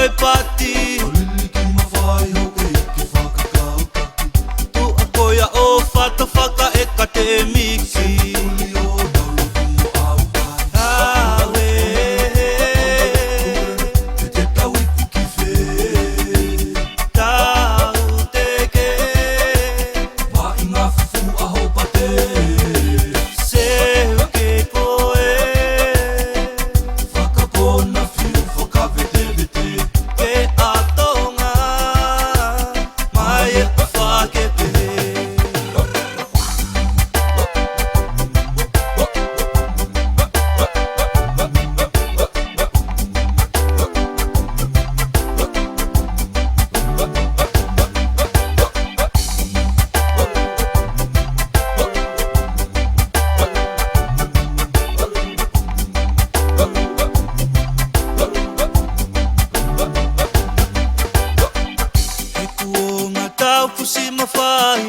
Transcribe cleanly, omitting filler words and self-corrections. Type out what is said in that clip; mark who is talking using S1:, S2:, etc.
S1: e pati
S2: Politiki mawhai ho e ki whakakautaki
S1: Tu a koia o whatawhaka e ka te miki
S2: Uli o taulu kumo au kai
S1: Awe
S2: E te tau iku ki whē
S1: Tau te ke
S2: Wa i ngā fufu aho pate
S1: Se ke koe
S2: Whakapona whiu whakawete wete
S1: Ke atonga Mai e whakepe He kuonga tau pusi mawhai